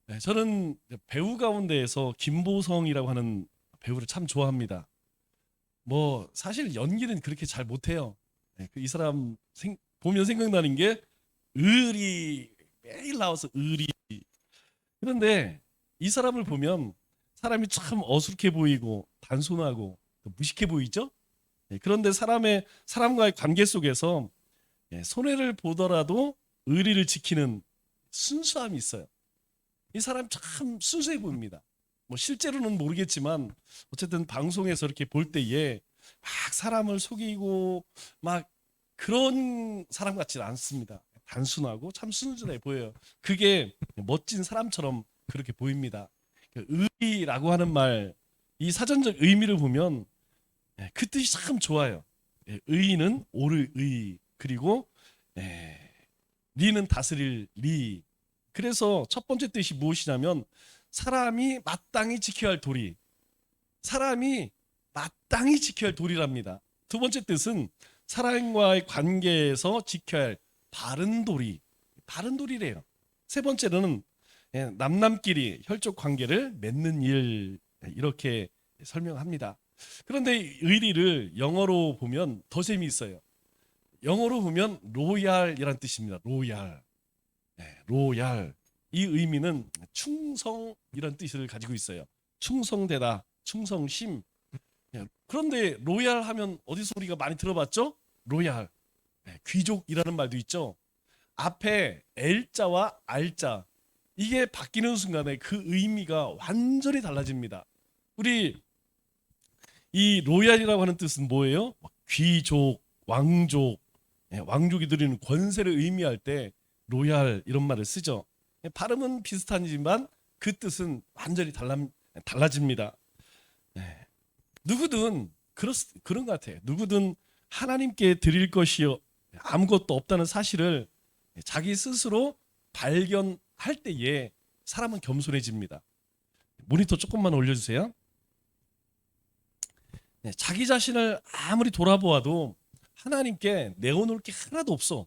네, 저는 배우 가운데에서 김보성이라고 하는 배우를 참 좋아합니다. 뭐 사실 연기는 그렇게 잘 못해요. 네, 이 사람 보면 생각나는 게 의리 매일 나와서 의리. 그런데 이 사람을 보면 사람이 참 어수룩해 보이고 단순하고 또 무식해 보이죠? 네, 그런데 사람과의 관계 속에서 손해를 보더라도 의리를 지키는 순수함이 있어요. 이 사람 참 순수해 보입니다. 뭐 실제로는 모르겠지만 어쨌든 방송에서 이렇게 볼 때에 막 사람을 속이고 막 그런 사람 같지는 않습니다. 단순하고 참 순진해 보여요. 그게 멋진 사람처럼 그렇게 보입니다. 의리라고 하는 말, 이 사전적 의미를 보면 그 뜻이 참 좋아요. 의는 옳을 의, 그리고 예, 리는 다스릴 리. 그래서 첫 번째 뜻이 무엇이냐면 사람이 마땅히 지켜야 할 도리. 사람이 마땅히 지켜야 할 도리랍니다. 두 번째 뜻은 사람과의 관계에서 지켜야 할 바른 도리. 바른 도리래요. 세 번째로는 남남끼리 혈족 관계를 맺는 일, 이렇게 설명합니다. 그런데 의리를 영어로 보면 더 재미있어요. 영어로 보면 로얄이란 뜻입니다. 로얄. 로얄. 이 의미는 충성이란 뜻을 가지고 있어요. 충성되다, 충성심. 그런데 로얄 하면 어디서 우리가 많이 들어봤죠? 로얄. 귀족이라는 말도 있죠. 앞에 L자와 R자, 이게 바뀌는 순간에 그 의미가 완전히 달라집니다. 우리 이 로얄이라고 하는 뜻은 뭐예요? 귀족, 왕족, 왕족이 누리는 권세를 의미할 때 로얄 이런 말을 쓰죠. 발음은 비슷하지만 그 뜻은 완전히 달라집니다. 누구든 그런 것 같아요. 누구든 하나님께 드릴 것이 아무것도 없다는 사실을 자기 스스로 발견할 때에 사람은 겸손해집니다. 모니터 조금만 올려주세요. 자기 자신을 아무리 돌아보아도 하나님께 내어놓을 게 하나도 없어.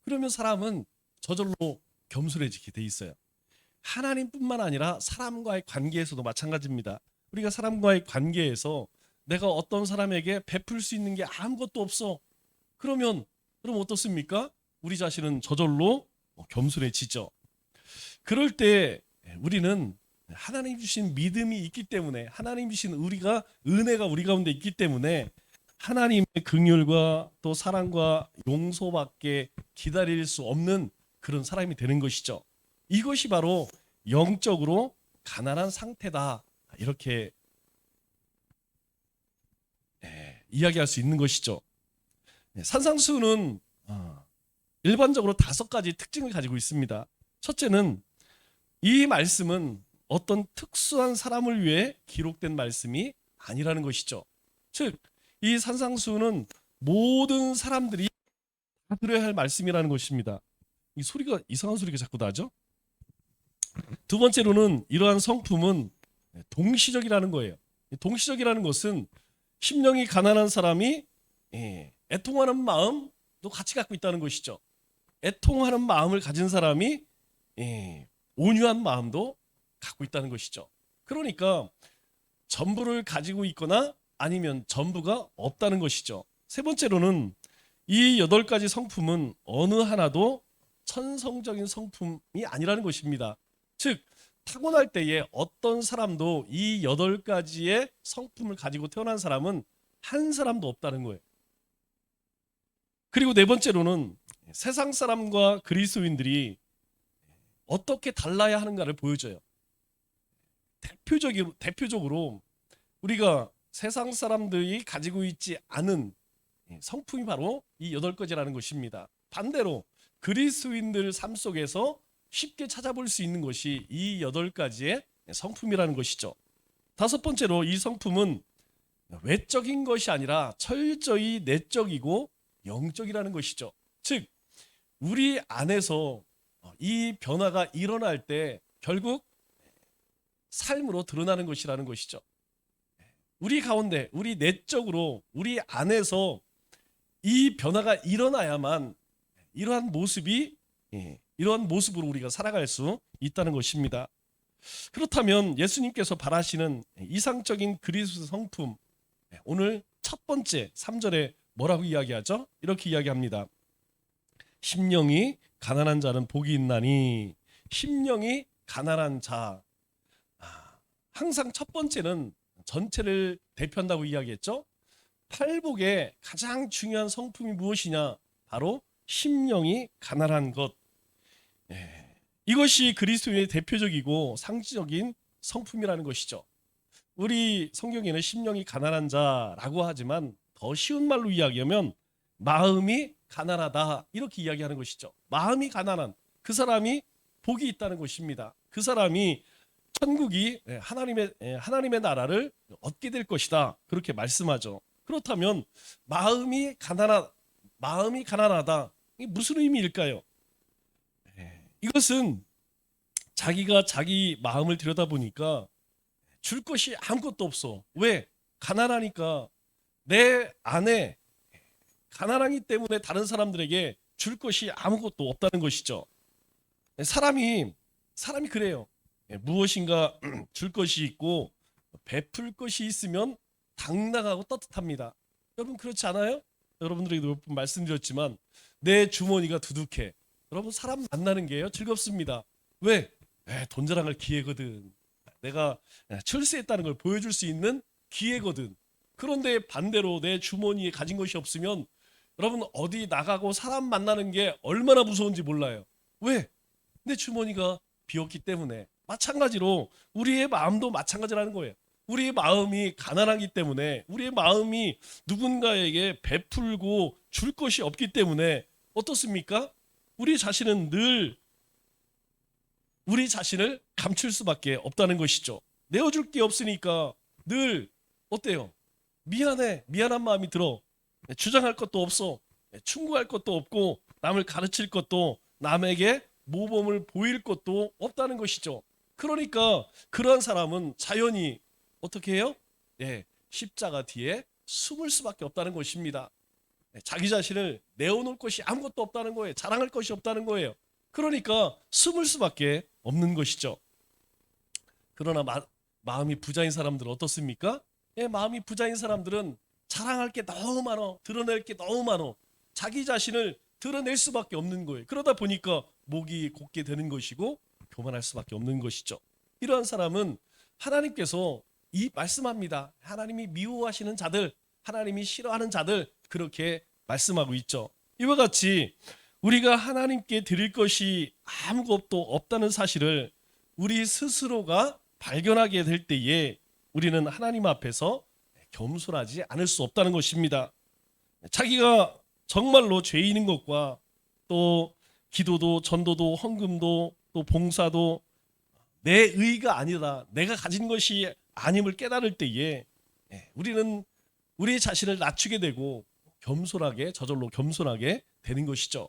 그러면 사람은 저절로 겸손해지게 돼 있어요. 하나님뿐만 아니라 사람과의 관계에서도 마찬가지입니다. 우리가 사람과의 관계에서 내가 어떤 사람에게 베풀 수 있는 게 아무것도 없어. 그럼 어떻습니까? 우리 자신은 저절로 겸손해지죠. 그럴 때 우리는 하나님 주신 믿음이 있기 때문에, 하나님 주신 은혜가 우리 가운데 있기 때문에 하나님의 긍휼과 또 사랑과 용서밖에 기다릴 수 없는 그런 사람이 되는 것이죠. 이것이 바로 영적으로 가난한 상태다, 이렇게 이야기할 수 있는 것이죠. 산상수는 일반적으로 5가지 특징을 가지고 있습니다. 첫째는 이 말씀은 어떤 특수한 사람을 위해 기록된 말씀이 아니라는 것이죠. 즉, 이 산상수는 모든 사람들이 다 들어야 할 말씀이라는 것입니다. 이 소리가, 이상한 소리가 자꾸 나죠? 두 번째로는 이러한 성품은 동시적이라는 거예요. 동시적이라는 것은 심령이 가난한 사람이 애통하는 마음도 같이 갖고 있다는 것이죠. 애통하는 마음을 가진 사람이 온유한 마음도 갖고 있다는 것이죠. 그러니까 전부를 가지고 있거나 아니면 전부가 없다는 것이죠. 세 번째로는 이 8가지 성품은 어느 하나도 천성적인 성품이 아니라는 것입니다. 즉, 타고날 때에 어떤 사람도 이 8가지의 성품을 가지고 태어난 사람은 한 사람도 없다는 거예요. 그리고 네 번째로는 세상 사람과 그리스도인들이 어떻게 달라야 하는가를 보여줘요. 대표적으로 우리가 세상 사람들이 가지고 있지 않은 성품이 바로 이 8가지라는 것입니다. 반대로 그리스도인들 삶 속에서 쉽게 찾아볼 수 있는 것이 이 8가지의 성품이라는 것이죠. 다섯 번째로 이 성품은 외적인 것이 아니라 철저히 내적이고 영적이라는 것이죠. 즉, 우리 안에서 이 변화가 일어날 때 결국 삶으로 드러나는 것이라는 것이죠. 우리 가운데, 우리 내적으로, 우리 안에서 이 변화가 일어나야만 이러한 모습으로 우리가 살아갈 수 있다는 것입니다. 그렇다면 예수님께서 바라시는 이상적인 그리스도 성품, 오늘 첫 번째 3절에 뭐라고 이야기하죠? 이렇게 이야기합니다. 심령이 가난한 자는 복이 있나니. 심령이 가난한 자. 항상 첫 번째는 전체를 대표한다고 이야기했죠. 팔복의 가장 중요한 성품이 무엇이냐? 바로 심령이 가난한 것. 이것이 그리스도인의 대표적이고 상징적인 성품이라는 것이죠. 우리 성경에는 심령이 가난한 자라고 하지만 더 쉬운 말로 이야기하면 마음이 가난하다 이렇게 이야기하는 것이죠. 마음이 가난한 그 사람이 복이 있다는 것입니다. 그 사람이 천국이 하나님의 나라를 얻게 될 것이다 그렇게 말씀하죠. 그렇다면 마음이 가난하다 이게 무슨 의미일까요? 이것은 자기가 자기 마음을 들여다보니까 줄 것이 아무것도 없어. 왜? 가난하니까. 내 안에 가난하기 때문에 다른 사람들에게 줄 것이 아무것도 없다는 것이죠. 사람이 그래요. 무엇인가 줄 것이 있고 베풀 것이 있으면 당당하고 떳떳합니다. 여러분 그렇지 않아요? 여러분들에게도 몇 번 말씀드렸지만 내 주머니가 두둑해. 여러분 사람 만나는 게요 즐겁습니다. 왜? 돈 자랑할 기회거든. 내가 출세했다는 걸 보여줄 수 있는 기회거든. 그런데 반대로 내 주머니에 가진 것이 없으면 여러분 어디 나가고 사람 만나는 게 얼마나 무서운지 몰라요. 왜? 내 주머니가 비었기 때문에. 마찬가지로 우리의 마음도 마찬가지라는 거예요. 우리의 마음이 가난하기 때문에, 우리의 마음이 누군가에게 베풀고 줄 것이 없기 때문에 어떻습니까? 우리 자신은 늘 우리 자신을 감출 수밖에 없다는 것이죠. 내어줄 게 없으니까 늘 어때요? 미안한 마음이 들어. 주장할 것도 없어. 충고할 것도 없고 남을 가르칠 것도 남에게 모범을 보일 것도 없다는 것이죠. 그러니까 그러한 사람은 자연히 어떻게 해요? 십자가 뒤에 숨을 수밖에 없다는 것입니다. 자기 자신을 내어놓을 것이 아무것도 없다는 거예요. 자랑할 것이 없다는 거예요. 그러니까 숨을 수밖에 없는 것이죠. 그러나 마음이 부자인 사람들은 어떻습니까? 마음이 부자인 사람들은 자랑할 게 너무 많어. 드러낼 게 너무 많어. 자기 자신을 드러낼 수밖에 없는 거예요. 그러다 보니까 목이 곧게 되는 것이고 교만할 수밖에 없는 것이죠. 이러한 사람은 하나님께서 말씀합니다. 하나님이 미워하시는 자들, 하나님이 싫어하는 자들 그렇게 말씀하고 있죠. 이와 같이 우리가 하나님께 드릴 것이 아무것도 없다는 사실을 우리 스스로가 발견하게 될 때에 우리는 하나님 앞에서 겸손하지 않을 수 없다는 것입니다. 자기가 정말로 죄인인 것과 또 기도도 전도도 헌금도 또 봉사도 내 의가 아니다. 내가 가진 것이 아님을 깨달을 때에 우리는 우리의 자신을 낮추게 되고 겸손하게 저절로 겸손하게 되는 것이죠.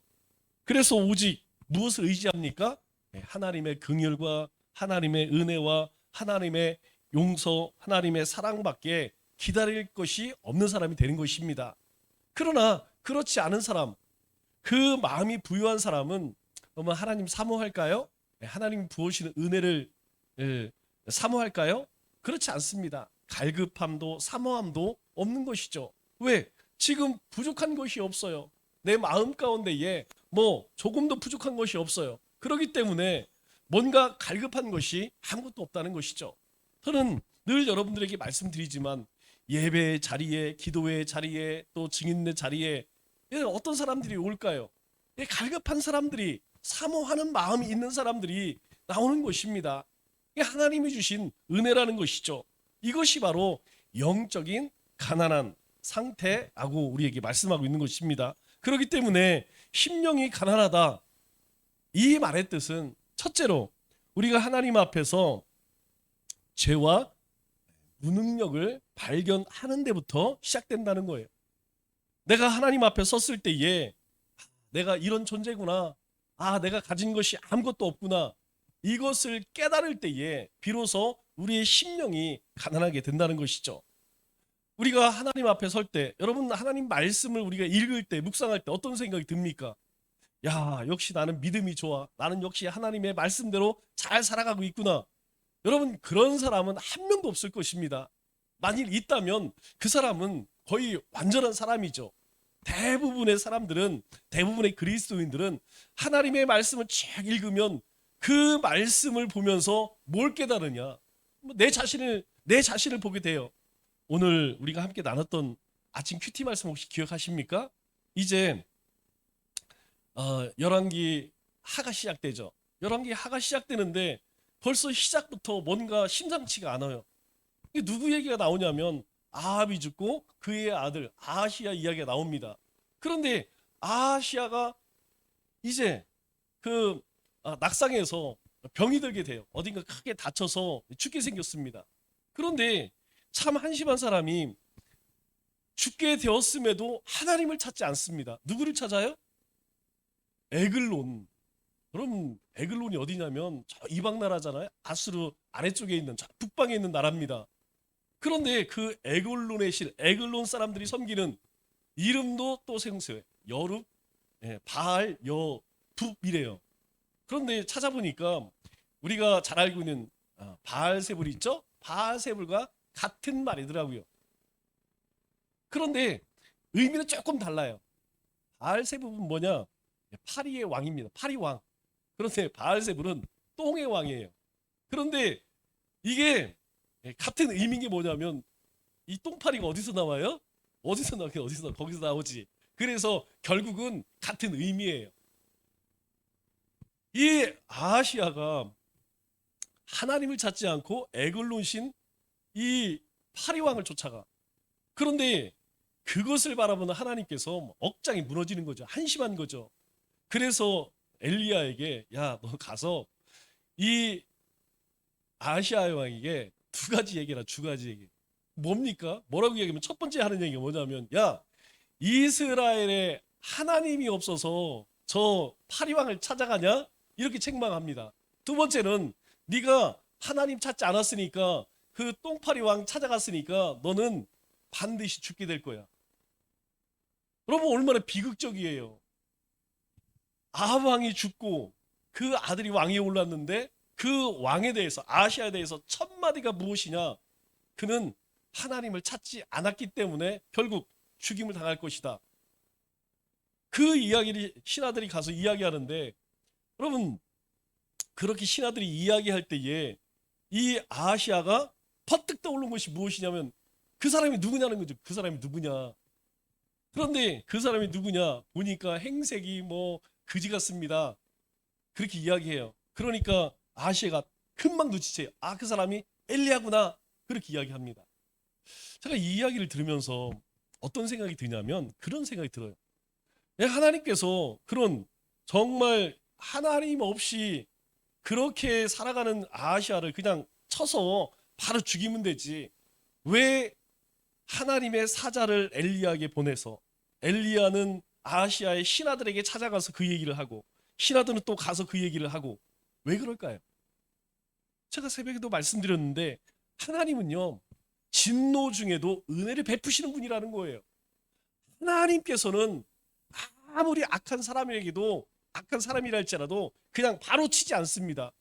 그래서 오직 무엇을 의지합니까? 하나님의 긍휼과 하나님의 은혜와 하나님의 용서, 하나님의 사랑밖에 기다릴 것이 없는 사람이 되는 것입니다. 그러나 그렇지 않은 사람, 그 마음이 부유한 사람은 하나님 사모할까요? 하나님 부으시는 은혜를 사모할까요? 그렇지 않습니다. 갈급함도 사모함도 없는 것이죠. 왜? 지금 부족한 것이 없어요. 내 마음 가운데에 조금도 부족한 것이 없어요. 그렇기 때문에 뭔가 갈급한 것이 아무것도 없다는 것이죠. 저는 늘 여러분들에게 말씀드리지만 예배의 자리에, 기도의 자리에, 또 증인의 자리에 어떤 사람들이 올까요? 갈급한 사람들이, 사모하는 마음이 있는 사람들이 나오는 것입니다. 이게 하나님이 주신 은혜라는 것이죠. 이것이 바로 영적인 가난한 상태라고 우리에게 말씀하고 있는 것입니다. 그렇기 때문에 심령이 가난하다, 이 말의 뜻은 첫째로 우리가 하나님 앞에서 죄와 무능력을 발견하는 데부터 시작된다는 거예요. 내가 하나님 앞에 섰을 때에 내가 이런 존재구나, 내가 가진 것이 아무것도 없구나, 이것을 깨달을 때에 비로소 우리의 심령이 가난하게 된다는 것이죠. 우리가 하나님 앞에 설 때, 여러분 하나님 말씀을 우리가 읽을 때, 묵상할 때 어떤 생각이 듭니까? 야, 역시 나는 믿음이 좋아. 나는 역시 하나님의 말씀대로 잘 살아가고 있구나. 여러분 그런 사람은 한 명도 없을 것입니다. 만일 있다면 그 사람은 거의 완전한 사람이죠. 대부분의 사람들은, 대부분의 그리스도인들은 하나님의 말씀을 쭉 읽으면 그 말씀을 보면서 뭘 깨달으냐? 내 자신을 보게 돼요. 오늘 우리가 함께 나눴던 아침 큐티 말씀 혹시 기억하십니까? 이제 열왕기 하가 시작되죠. 열왕기 하가 시작되는데 벌써 시작부터 뭔가 심상치가 않아요. 이게 누구 얘기가 나오냐면 아합이 죽고 그의 아들 아하시아 이야기가 나옵니다. 그런데 아하시아가 이제 그 낙상해서 병이 들게 돼요. 어딘가 크게 다쳐서 죽게 생겼습니다. 그런데 참 한심한 사람이 죽게 되었음에도 하나님을 찾지 않습니다. 누구를 찾아요? 에글론. 그럼 에글론이 어디냐면 저 이방 나라잖아요. 아수르 아래쪽에 있는 저 북방에 있는 나라입니다. 그런데 그 에글론의 실, 에글론 사람들이 섬기는 이름도 또 생소해. 여룹, 바알, 북이래요. 그런데 찾아보니까 우리가 잘 알고 있는 바알세불 있죠? 바알세불과 같은 말이더라고요. 그런데 의미는 조금 달라요. 바알세불은 뭐냐? 파리의 왕입니다. 파리 왕. 그런데 바알세불은 똥의 왕이에요. 그런데 이게 같은 의미인 게 뭐냐면 이 똥파리가 어디서 나와요? 어디서 나오긴 어디서 거기서 나오지. 그래서 결국은 같은 의미예요. 이 아하시아가 하나님을 찾지 않고 에글론신 이 파리왕을 쫓아가. 그런데 그것을 바라보는 하나님께서 억장이 무너지는 거죠. 한심한 거죠. 그래서 엘리야에게 야, 너 가서 이 아하시아 왕에게 두 가지 얘기라, 두 가지 얘기. 뭡니까? 뭐라고 얘기하면 첫 번째 하는 얘기가 뭐냐면 야, 이스라엘에 하나님이 없어서 저 파리왕을 찾아가냐? 이렇게 책망합니다. 두 번째는 네가 하나님 찾지 않았으니까 그 똥파리왕 찾아갔으니까 너는 반드시 죽게 될 거야. 여러분 얼마나 비극적이에요. 아합 왕이 죽고 그 아들이 왕위에 올랐는데 그 왕에 대해서 아시아에 대해서 첫 마디가 무엇이냐? 그는 하나님을 찾지 않았기 때문에 결국 죽임을 당할 것이다. 그 이야기를 신하들이 가서 이야기하는데 여러분 그렇게 신하들이 이야기할 때에 이 아하시아가 퍼뜩 떠오른 것이 무엇이냐면 그 사람이 누구냐는 거죠. 그 사람이 누구냐. 그런데 그 사람이 누구냐 보니까 행색이 뭐 그지 같습니다. 그렇게 이야기해요. 그러니까 아하시아가 금방 눈치채요. 아, 그 사람이 엘리야구나. 그렇게 이야기합니다. 제가 이 이야기를 들으면서 어떤 생각이 드냐면 그런 생각이 들어요. 하나님께서 그런 정말 하나님 없이 그렇게 살아가는 아하시아를 그냥 쳐서 바로 죽이면 되지. 왜 하나님의 사자를 엘리야에게 보내서 엘리야는 아하시아의 신하들에게 찾아가서 그 얘기를 하고 신하들은 또 가서 그 얘기를 하고 왜 그럴까요? 제가 새벽에도 말씀드렸는데 하나님은요 진노 중에도 은혜를 베푸시는 분이라는 거예요. 하나님께서는 아무리 악한 사람에게도 악한 사람이라 할지라도 그냥 바로 치지 않습니다.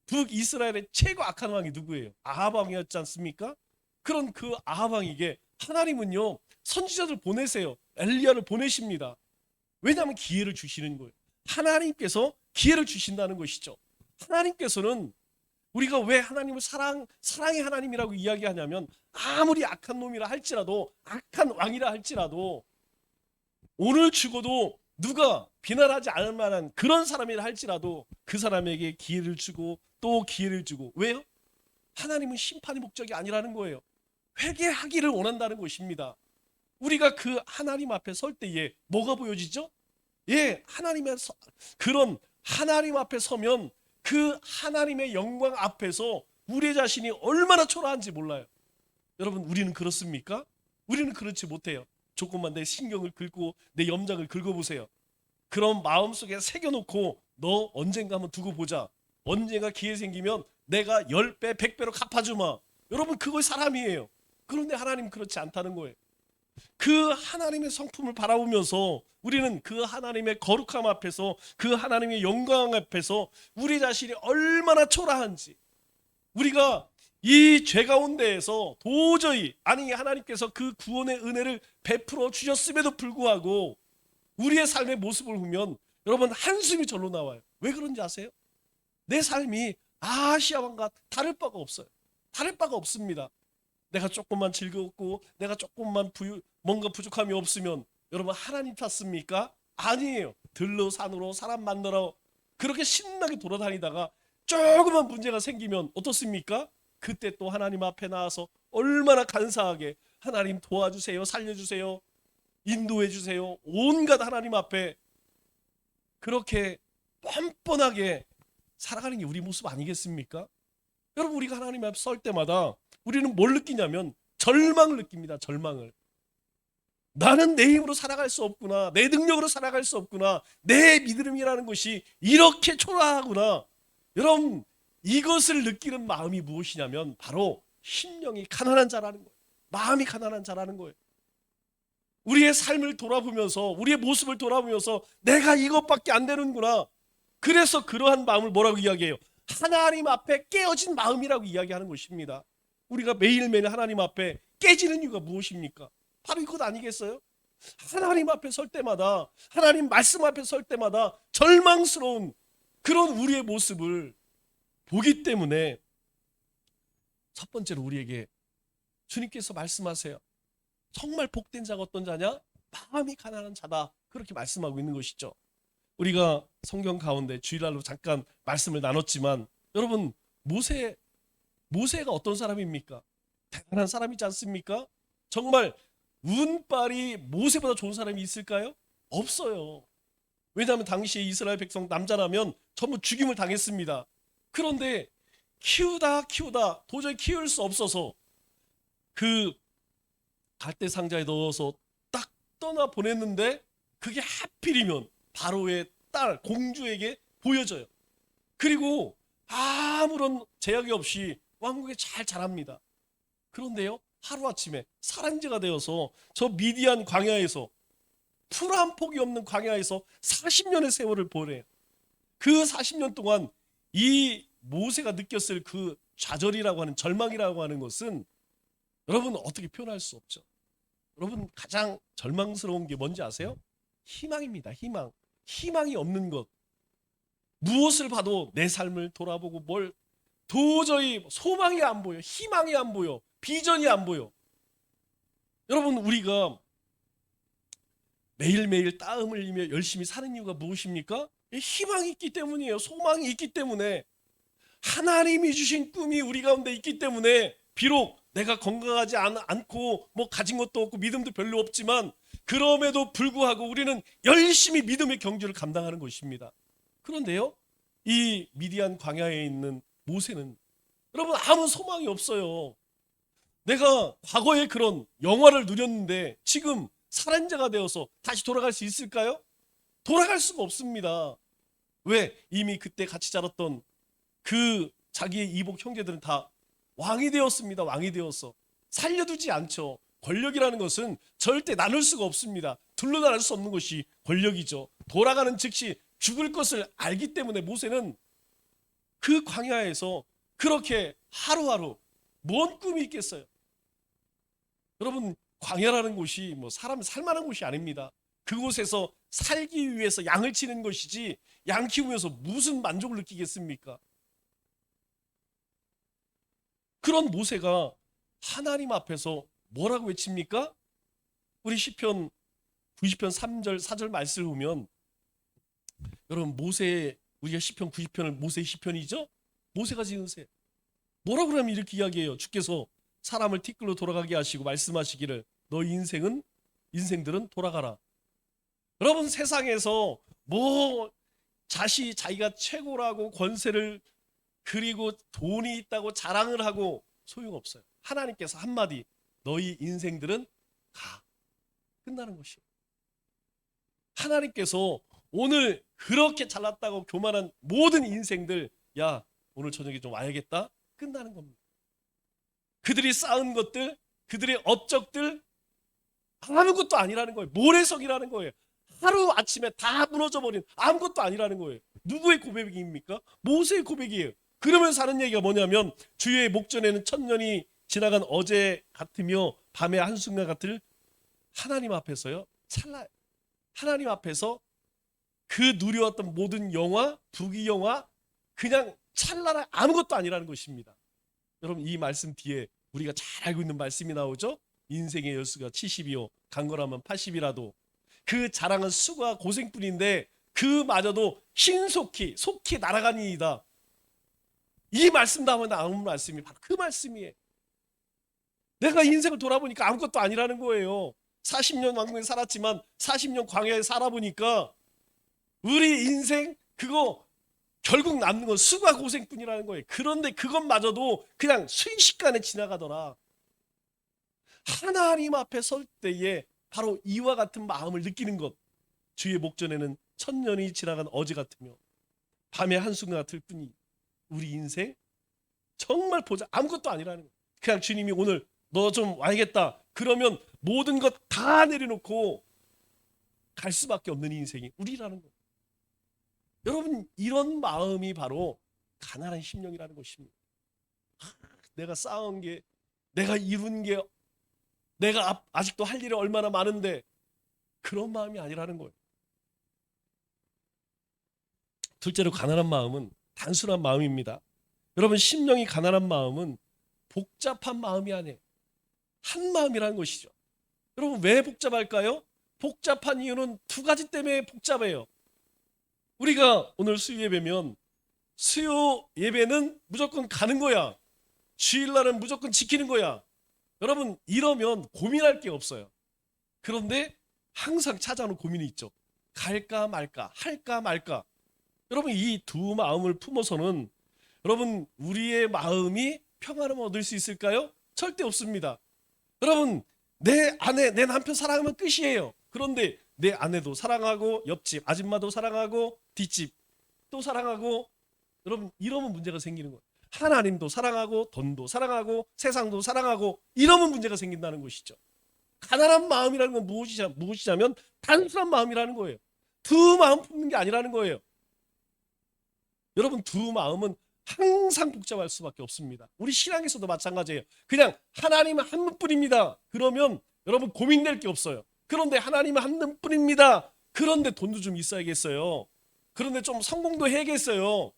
북이스라엘의 최고 악한 왕이 누구예요? 아합 왕이었지 않습니까? 그런 그 아합 왕에게 하나님은요 선지자들 보내세요. 엘리야를 보내십니다. 왜냐하면 기회를 주시는 거예요. 하나님께서 기회를 주신다는 것이죠. 하나님께서는 우리가 왜 하나님을 사랑의 하나님이라고 이야기하냐면 아무리 악한 놈이라 할지라도 악한 왕이라 할지라도 오늘 죽어도 누가 비난하지 않을 만한 그런 사람이라 할지라도 그 사람에게 기회를 주고 또 기회를 주고 왜요? 하나님은 심판의 목적이 아니라는 거예요. 회개하기를 원한다는 것입니다. 우리가 그 하나님 앞에 설 때에 뭐가 보여지죠? 하나님의 그런 하나님 앞에 서면 그 하나님의 영광 앞에서 우리 자신이 얼마나 초라한지 몰라요. 여러분 우리는 그렇습니까? 우리는 그렇지 못해요. 조금만 내 신경을 긁고 내 염장을 긁어보세요. 그런 마음속에 새겨놓고 너 언젠가 한번 두고 보자. 언젠가 기회 생기면 내가 10배 100배로 갚아주마. 여러분 그거 사람이에요. 그런데 하나님은 그렇지 않다는 거예요. 그 하나님의 성품을 바라보면서 우리는 그 하나님의 거룩함 앞에서 그 하나님의 영광 앞에서 우리 자신이 얼마나 초라한지 우리가 이 죄 가운데에서 도저히 아니 하나님께서 그 구원의 은혜를 베풀어 주셨음에도 불구하고 우리의 삶의 모습을 보면 여러분 한숨이 절로 나와요. 왜 그런지 아세요? 내 삶이 아시아 왕과 다를 바가 없어요. 다를 바가 없습니다. 내가 조금만 즐겁고 내가 조금만 뭔가 부족함이 없으면 여러분 하나님 탓습니까? 아니에요. 들로 산으로 사람 만나러 그렇게 신나게 돌아다니다가 조그만 문제가 생기면 어떻습니까? 그때 또 하나님 앞에 나와서 얼마나 간사하게 하나님 도와주세요, 살려주세요, 인도해주세요, 온갖 하나님 앞에 그렇게 뻔뻔하게 살아가는 게 우리 모습 아니겠습니까? 여러분 우리가 하나님 앞에 설 때마다 우리는 뭘 느끼냐면 절망을 느낍니다. 절망을. 나는 내 힘으로 살아갈 수 없구나. 내 능력으로 살아갈 수 없구나. 내 믿음이라는 것이 이렇게 초라하구나. 여러분 이것을 느끼는 마음이 무엇이냐면 바로 심령이 가난한 자라는 거예요. 마음이 가난한 자라는 거예요. 우리의 삶을 돌아보면서 우리의 모습을 돌아보면서 내가 이것밖에 안 되는구나. 그래서 그러한 마음을 뭐라고 이야기해요? 하나님 앞에 깨어진 마음이라고 이야기하는 것입니다. 우리가 매일매일 하나님 앞에 깨지는 이유가 무엇입니까? 바로 이것 아니겠어요? 하나님 앞에 설 때마다 하나님 말씀 앞에 설 때마다 절망스러운 그런 우리의 모습을 보기 때문에 첫 번째로 우리에게 주님께서 말씀하세요. 정말 복된 자가 어떤 자냐? 마음이 가난한 자다. 그렇게 말씀하고 있는 것이죠. 우리가 성경 가운데 주일날로 잠깐 말씀을 나눴지만 여러분 모세가 어떤 사람입니까? 대단한 사람이지 않습니까? 정말 운빨이 모세보다 좋은 사람이 있을까요? 없어요. 왜냐하면 당시에 이스라엘 백성 남자라면 전부 죽임을 당했습니다. 그런데 키우다 도저히 키울 수 없어서 그 갈대 상자에 넣어서 딱 떠나 보냈는데 그게 하필이면 바로의 딸 공주에게 보여져요. 그리고 아무런 제약이 없이 왕국에 잘 자랍니다. 그런데요 하루아침에 살인자가 되어서 저 미디안 광야에서 풀 한 폭이 없는 광야에서 40년의 세월을 보내요. 그 40년 동안 이 모세가 느꼈을 그 좌절이라고 하는 절망이라고 하는 것은 여러분 어떻게 표현할 수 없죠. 여러분 가장 절망스러운 게 뭔지 아세요? 희망입니다. 희망이 없는 것. 무엇을 봐도 내 삶을 돌아보고 뭘 도저히 소망이 안 보여. 희망이 안 보여. 비전이 안 보여. 여러분 우리가 매일매일 땀 흘리며 열심히 사는 이유가 무엇입니까? 희망이 있기 때문이에요. 소망이 있기 때문에 하나님이 주신 꿈이 우리 가운데 있기 때문에 비록 내가 건강하지 않고 뭐 가진 것도 없고 믿음도 별로 없지만 그럼에도 불구하고 우리는 열심히 믿음의 경주를 감당하는 것입니다. 그런데요 이 미디안 광야에 있는 모세는 여러분 아무 소망이 없어요. 내가 과거에 그런 영화를 누렸는데 지금 살인자가 되어서 다시 돌아갈 수 있을까요? 돌아갈 수가 없습니다. 왜? 이미 그때 같이 자랐던 그 자기의 이복 형제들은 다 왕이 되었습니다. 왕이 되었어. 살려두지 않죠. 권력이라는 것은 절대 나눌 수가 없습니다. 둘로 나눌 수 없는 것이 권력이죠. 돌아가는 즉시 죽을 것을 알기 때문에 모세는 그 광야에서 그렇게 하루하루 뭔 꿈이 있겠어요? 여러분 광야라는 곳이 뭐 사람 살만한 곳이 아닙니다. 그곳에서 살기 위해서 양을 치는 것이지 양 키우면서 무슨 만족을 느끼겠습니까? 그런 모세가 하나님 앞에서 뭐라고 외칩니까? 우리 시편 90편 3절 4절 말씀을 보면 여러분 우리가 시편 90편을 모세의 시편이죠? 모세가 지은 새 뭐라고 하면 이렇게 이야기해요. 주께서 사람을 티끌로 돌아가게 하시고 말씀하시기를 너 인생들은 돌아가라. 여러분 세상에서 뭐 자기가 최고라고 권세를 그리고 돈이 있다고 자랑을 하고 소용없어요. 하나님께서 한마디 너희 인생들은 가. 끝나는 것이에요. 하나님께서 오늘 그렇게 잘났다고 교만한 모든 인생들 야 오늘 저녁에 좀 와야겠다. 끝나는 겁니다. 그들이 쌓은 것들 그들의 업적들 아무것도 아니라는 거예요. 모래성이라는 거예요. 하루 아침에 다 무너져버린 아무것도 아니라는 거예요. 누구의 고백입니까? 모세의 고백이에요. 그러면서 하는 얘기가 뭐냐면 주의 목전에는 천년이 지나간 어제 같으며 밤의 한순간 같을 하나님 앞에서요. 찰나 하나님 앞에서 그 누려왔던 모든 영화, 부귀영화 그냥 찰나라 아무것도 아니라는 것입니다. 여러분 이 말씀 뒤에 우리가 잘 알고 있는 말씀이 나오죠. 인생의 여수가 70이요 강건하면 80이라도 그 자랑은 수고와 고생뿐인데 그마저도 신속히 속히 날아가니이다. 이 말씀 다음에 나오는 말씀이 바로 그 말씀이에요. 내가 인생을 돌아보니까 아무것도 아니라는 거예요. 40년 왕궁에 살았지만 40년 광야에 살아보니까 우리 인생 그거 결국 남는 건 수고와 고생뿐이라는 거예요. 그런데 그것마저도 그냥 순식간에 지나가더라. 하나님 앞에 설 때에 바로 이와 같은 마음을 느끼는 것. 주의 목전에는 천년이 지나간 어제 같으며 밤의 한순간 같을 뿐이 우리 인생 정말 보자 아무것도 아니라는 거예요. 그냥 주님이 오늘 너 좀 와야겠다. 그러면 모든 것 다 내려놓고 갈 수밖에 없는 인생이 우리라는 거예요. 여러분 이런 마음이 바로 가난한 심령이라는 것입니다. 내가 쌓은 게 내가 이룬 게 내가 아직도 할 일이 얼마나 많은데 그런 마음이 아니라는 거예요. 둘째로 가난한 마음은 단순한 마음입니다. 여러분 심령이 가난한 마음은 복잡한 마음이 아니에요. 한 마음이라는 것이죠. 여러분 왜 복잡할까요? 복잡한 이유는 두 가지 때문에 복잡해요. 우리가 오늘 수요 예배면 수요 예배는 무조건 가는 거야. 주일날은 무조건 지키는 거야. 여러분 이러면 고민할 게 없어요. 그런데 항상 찾아오는 고민이 있죠. 갈까 말까 할까 말까. 여러분 이 두 마음을 품어서는 여러분 우리의 마음이 평안함을 얻을 수 있을까요? 절대 없습니다. 여러분 내 아내 내 남편 사랑하면 끝이에요. 그런데 내 아내도 사랑하고 옆집 아줌마도 사랑하고 뒷집 또 사랑하고 여러분 이러면 문제가 생기는 거예요. 하나님도 사랑하고 돈도 사랑하고 세상도 사랑하고 이러면 문제가 생긴다는 것이죠. 가난한 마음이라는 건 무엇이냐면 단순한 마음이라는 거예요. 두 마음 품는 게 아니라는 거예요. 여러분 두 마음은 항상 복잡할 수밖에 없습니다. 우리 신앙에서도 마찬가지예요. 그냥 하나님은 한 분뿐입니다. 그러면 여러분 고민될 게 없어요. 그런데 하나님은 한 분뿐입니다. 그런데 돈도 좀 있어야겠어요. 그런데 좀 성공도 해야겠어요.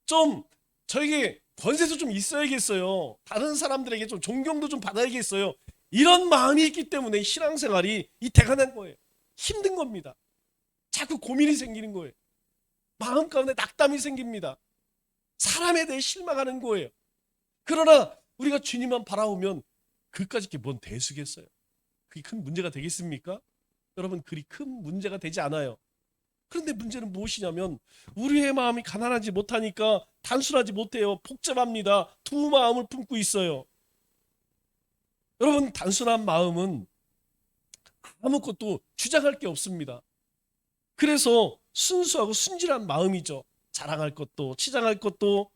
좀 저에게 권세도 좀 있어야겠어요. 다른 사람들에게 좀 존경도 좀 받아야겠어요. 이런 마음이 있기 때문에 신앙생활이 이 대단한 거예요. 힘든 겁니다. 자꾸 고민이 생기는 거예요. 마음 가운데 낙담이 생깁니다. 사람에 대해 실망하는 거예요. 그러나 우리가 주님만 바라보면 그까짓 게 뭔 대수겠어요. 그게 큰 문제가 되겠습니까? 여러분 그리 큰 문제가 되지 않아요. 그런데 문제는 무엇이냐면 우리의 마음이 가난하지 못하니까 단순하지 못해요. 복잡합니다. 두 마음을 품고 있어요. 여러분 단순한 마음은 아무것도 주장할 게 없습니다. 그래서 순수하고 순진한 마음이죠. 자랑할 것도 치장할 것도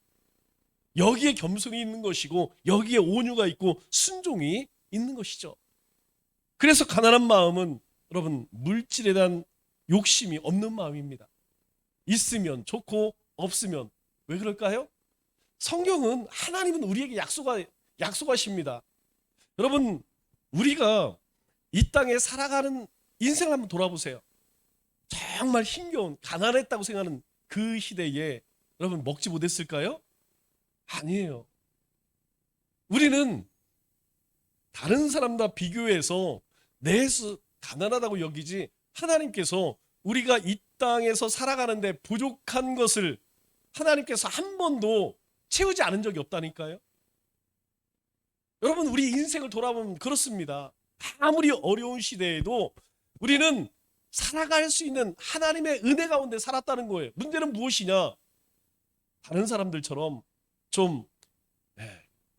여기에 겸손이 있는 것이고 여기에 온유가 있고 순종이 있는 것이죠. 그래서 가난한 마음은 여러분 물질에 대한 욕심이 없는 마음입니다. 있으면 좋고 없으면 왜 그럴까요? 성경은 하나님은 우리에게 약속하십니다. 여러분 우리가 이 땅에 살아가는 인생을 한번 돌아보세요. 정말 힘겨운 가난했다고 생각하는 그 시대에 여러분 먹지 못했을까요? 아니에요. 우리는 다른 사람과 비교해서 내수 가난하다고 여기지 하나님께서 우리가 이 땅에서 살아가는데 부족한 것을 하나님께서 한 번도 채우지 않은 적이 없다니까요. 여러분 우리 인생을 돌아보면 그렇습니다. 아무리 어려운 시대에도 우리는 살아갈 수 있는 하나님의 은혜 가운데 살았다는 거예요. 문제는 무엇이냐? 다른 사람들처럼 좀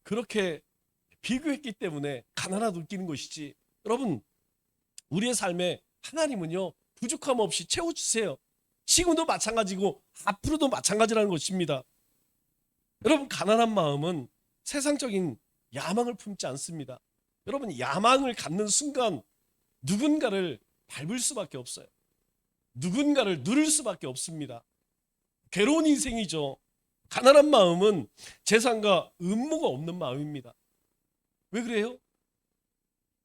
그렇게 비교했기 때문에 가난하다 느끼는 것이지. 여러분 우리의 삶에 하나님은요 부족함 없이 채워주세요. 지금도 마찬가지고 앞으로도 마찬가지라는 것입니다. 여러분 가난한 마음은 세상적인 야망을 품지 않습니다. 여러분 야망을 갖는 순간 누군가를 밟을 수밖에 없어요. 누군가를 누를 수밖에 없습니다. 괴로운 인생이죠. 가난한 마음은 재산과 음모가 없는 마음입니다. 왜 그래요?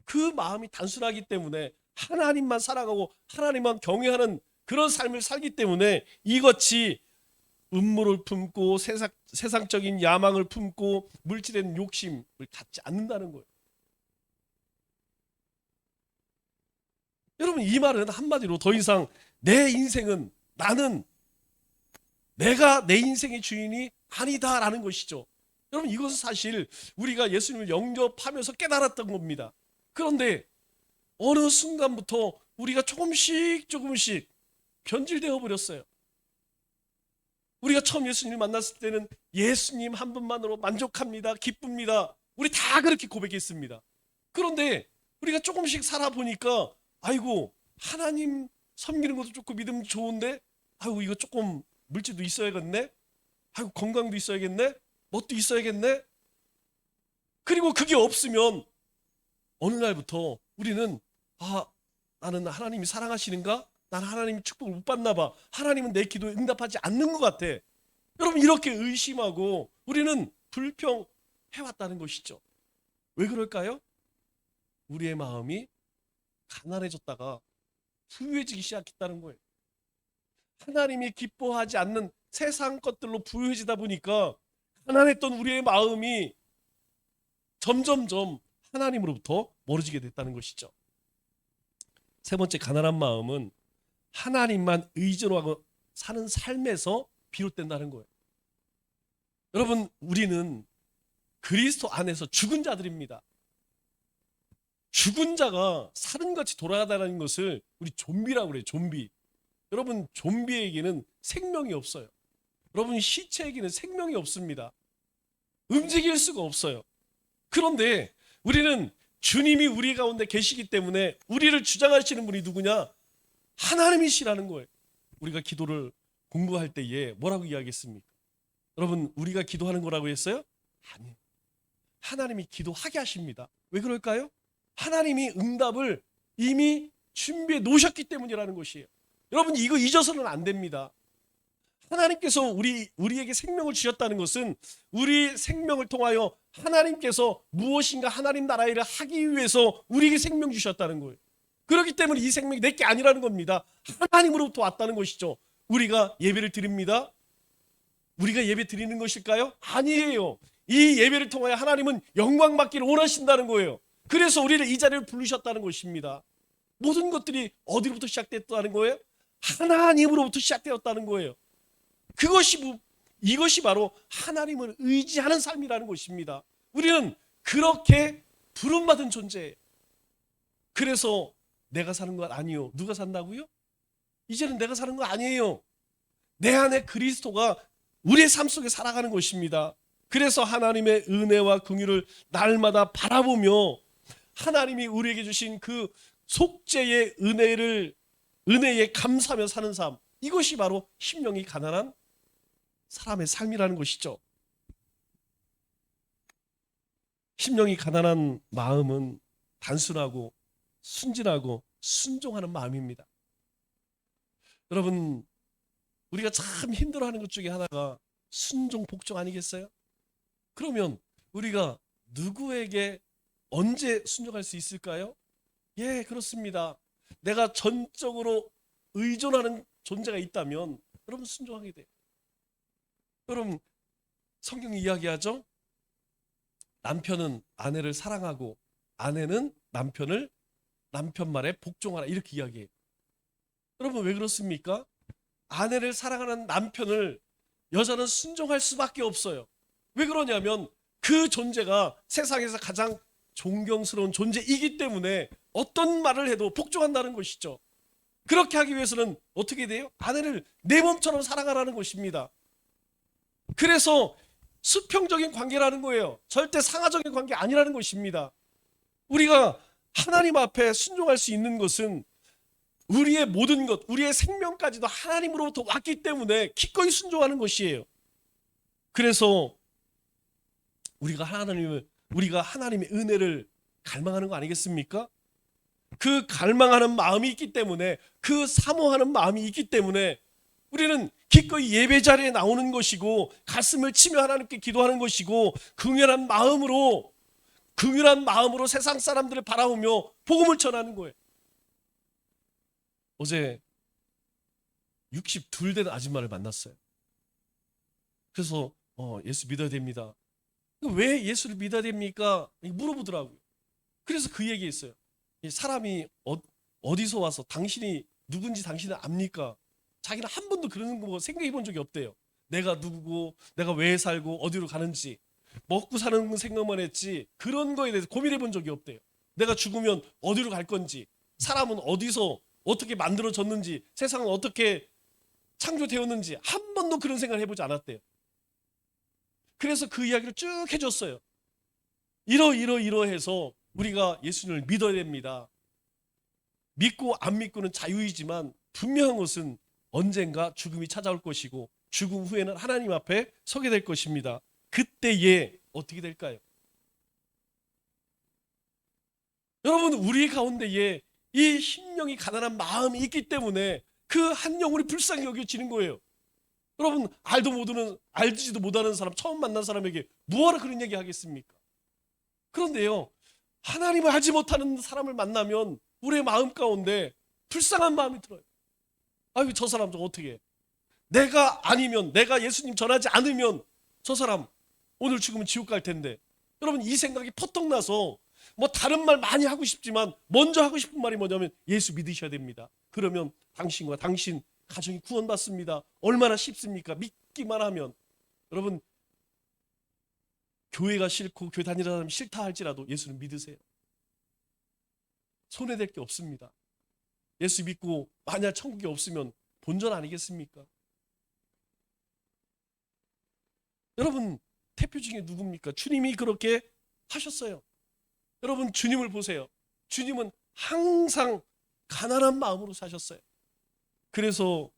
그 마음이 단순하기 때문에 하나님만 사랑하고 하나님만 경외하는 그런 삶을 살기 때문에 이것이 음모를 품고 세상적인 야망을 품고 물질의 욕심을 갖지 않는다는 거예요. 여러분, 이 말은 한마디로 더 이상 내 인생은 나는 내가 내 인생의 주인이 아니다라는 것이죠. 여러분, 이것은 사실 우리가 예수님을 영접하면서 깨달았던 겁니다. 그런데 어느 순간부터 우리가 조금씩 변질되어 버렸어요. 우리가 처음 예수님을 만났을 때는 예수님 한 분만으로 만족합니다, 기쁩니다. 우리 다 그렇게 고백했습니다. 그런데 우리가 조금씩 살아보니까 아이고, 하나님 섬기는 것도 좋고 믿음 좋은데 아이고, 이거 조금 물질도 있어야겠네, 아이고, 건강도 있어야겠네, 뭣도 있어야겠네. 그리고 그게 없으면 어느 날부터 우리는 나는 하나님이 사랑하시는가? 난 하나님이 축복을 못 받나 봐. 하나님은 내 기도에 응답하지 않는 것 같아. 여러분, 이렇게 의심하고 우리는 불평해왔다는 것이죠. 왜 그럴까요? 우리의 마음이 가난해졌다가 부유해지기 시작했다는 거예요. 하나님이 기뻐하지 않는 세상 것들로 부유해지다 보니까 가난했던 우리의 마음이 점점점 하나님으로부터 멀어지게 됐다는 것이죠. 세 번째, 가난한 마음은 하나님만 의지로 하고 사는 삶에서 비롯된다는 거예요. 여러분, 우리는 그리스도 안에서 죽은 자들입니다. 죽은 자가 사람같이 돌아가다는 것을 우리 좀비라고 그래요. 좀비. 여러분, 좀비에게는 생명이 없어요. 여러분, 시체에게는 생명이 없습니다. 움직일 수가 없어요. 그런데 우리는 주님이 우리 가운데 계시기 때문에 우리를 주장하시는 분이 누구냐? 하나님이시라는 거예요. 우리가 기도를 공부할 때에 뭐라고 이야기했습니까? 여러분, 우리가 기도하는 거라고 했어요? 아니요. 하나님이 기도하게 하십니다. 왜 그럴까요? 하나님이 응답을 이미 준비해 놓으셨기 때문이라는 것이에요. 여러분, 이거 잊어서는 안 됩니다. 하나님께서 우리에게 생명을 주셨다는 것은 우리 생명을 통하여 하나님께서 무엇인가 하나님 나라 일을 하기 위해서 우리에게 생명 주셨다는 거예요. 그렇기 때문에 이 생명이 내게 아니라는 겁니다. 하나님으로부터 왔다는 것이죠. 우리가 예배를 드립니다. 우리가 예배 드리는 것일까요? 아니에요. 이 예배를 통하여 하나님은 영광 받기를 원하신다는 거예요. 그래서 우리를 이 자리를 부르셨다는 것입니다. 모든 것들이 어디로부터 시작됐다는 거예요? 하나님으로부터 시작되었다는 거예요. 이것이 바로 하나님을 의지하는 삶이라는 것입니다. 우리는 그렇게 부름받은 존재예요. 그래서 내가 사는 건 아니요. 누가 산다고요? 이제는 내가 사는 거 아니에요. 내 안에 그리스도가 우리의 삶 속에 살아가는 것입니다. 그래서 하나님의 은혜와 긍휼을 날마다 바라보며 하나님이 우리에게 주신 그 속죄의 은혜에 감사하며 사는 삶, 이것이 바로 심령이 가난한 사람의 삶이라는 것이죠. 심령이 가난한 마음은 단순하고 순진하고 순종하는 마음입니다. 여러분, 우리가 참 힘들어하는 것 중에 하나가 순종, 복종 아니겠어요? 그러면 우리가 누구에게 언제 순종할 수 있을까요? 예, 그렇습니다. 내가 전적으로 의존하는 존재가 있다면 여러분 순종하게 돼요. 여러분, 성경이 이야기하죠. 남편은 아내를 사랑하고 아내는 남편 말에 복종하라, 이렇게 이야기해요. 여러분, 왜 그렇습니까? 아내를 사랑하는 남편을 여자는 순종할 수밖에 없어요. 왜 그러냐면 그 존재가 세상에서 가장 존경스러운 존재이기 때문에 어떤 말을 해도 복종한다는 것이죠. 그렇게 하기 위해서는 어떻게 돼요? 아내를 내 몸처럼 사랑하라는 것입니다. 그래서 수평적인 관계라는 거예요. 절대 상하적인 관계 아니라는 것입니다. 우리가 하나님 앞에 순종할 수 있는 것은 우리의 모든 것, 우리의 생명까지도 하나님으로부터 왔기 때문에 기꺼이 순종하는 것이에요. 그래서 우리가 하나님의 은혜를 갈망하는 거 아니겠습니까? 그 갈망하는 마음이 있기 때문에, 그 사모하는 마음이 있기 때문에 우리는 기꺼이 예배 자리에 나오는 것이고 가슴을 치며 하나님께 기도하는 것이고 긍휼한 마음으로 세상 사람들을 바라보며 복음을 전하는 거예요. 어제 62 된 아줌마를 만났어요. 그래서 예수 믿어야 됩니다. 왜 예수를 믿어야 됩니까? 물어보더라고요. 그래서 그 얘기했어요. 사람이 어디서 와서 당신이 누군지 당신은 압니까? 자기는 한 번도 그런 거 생각해 본 적이 없대요. 내가 누구고 내가 왜 살고 어디로 가는지 먹고 사는 생각만 했지 그런 거에 대해서 고민해 본 적이 없대요. 내가 죽으면 어디로 갈 건지, 사람은 어디서 어떻게 만들어졌는지, 세상은 어떻게 창조되었는지 한 번도 그런 생각을 해보지 않았대요. 그래서 그 이야기를 쭉 해줬어요. 이러해서 우리가 예수님을 믿어야 됩니다. 믿고 안 믿고는 자유이지만 분명한 것은 언젠가 죽음이 찾아올 것이고 죽음 후에는 하나님 앞에 서게 될 것입니다. 그때에 어떻게 될까요? 여러분, 우리 가운데에 이 심령이 가난한 마음이 있기 때문에 그 한 영혼이 불쌍히 여겨지는 거예요. 여러분, 알지도 못하는 사람, 처음 만난 사람에게 뭐하러 그런 얘기 하겠습니까? 그런데요, 하나님을 알지 못하는 사람을 만나면 우리의 마음 가운데 불쌍한 마음이 들어요. 아유, 저 사람 좀 어떻게 해? 내가 예수님 전하지 않으면 저 사람 오늘 죽으면 지옥 갈 텐데. 여러분, 이 생각이 퍼뜩 나서 뭐 다른 말 많이 하고 싶지만 먼저 하고 싶은 말이 뭐냐면 예수 믿으셔야 됩니다. 그러면 당신과 당신 가정이 구원받습니다. 얼마나 쉽습니까? 믿기만 하면. 여러분, 교회가 싫고 교회 다니는 사람이 싫다 할지라도 예수를 믿으세요. 손해될 게 없습니다. 예수 믿고 만약 천국이 없으면 본전 아니겠습니까? 여러분, 대표 중에 누굽니까? 주님이 그렇게 하셨어요. 여러분, 주님을 보세요. 주님은 항상 가난한 마음으로 사셨어요. 그래서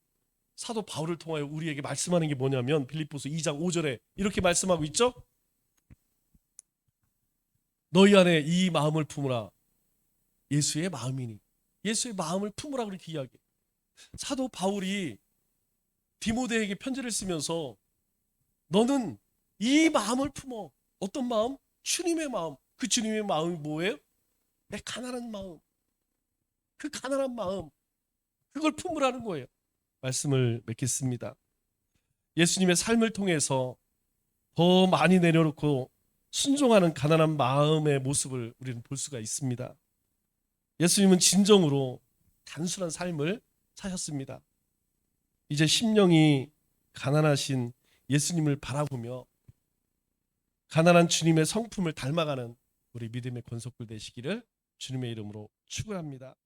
사도 바울을 통하여 우리에게 말씀하는 게 뭐냐면 빌립보서 2장 5절에 이렇게 말씀하고 있죠. 너희 안에 이 마음을 품으라. 예수의 마음이니. 예수의 마음을 품으라 그렇게 이야기해요. 사도 바울이 디모데에게 편지를 쓰면서 너는 이 마음을 품어. 어떤 마음? 주님의 마음. 그 주님의 마음이 뭐예요? 내 가난한 마음. 그 가난한 마음. 그걸 품으라는 거예요. 말씀을 맺겠습니다. 예수님의 삶을 통해서 더 많이 내려놓고 순종하는 가난한 마음의 모습을 우리는 볼 수가 있습니다. 예수님은 진정으로 단순한 삶을 사셨습니다. 이제 심령이 가난하신 예수님을 바라보며 가난한 주님의 성품을 닮아가는 우리 믿음의 권속들 되시기를 주님의 이름으로 축원합니다.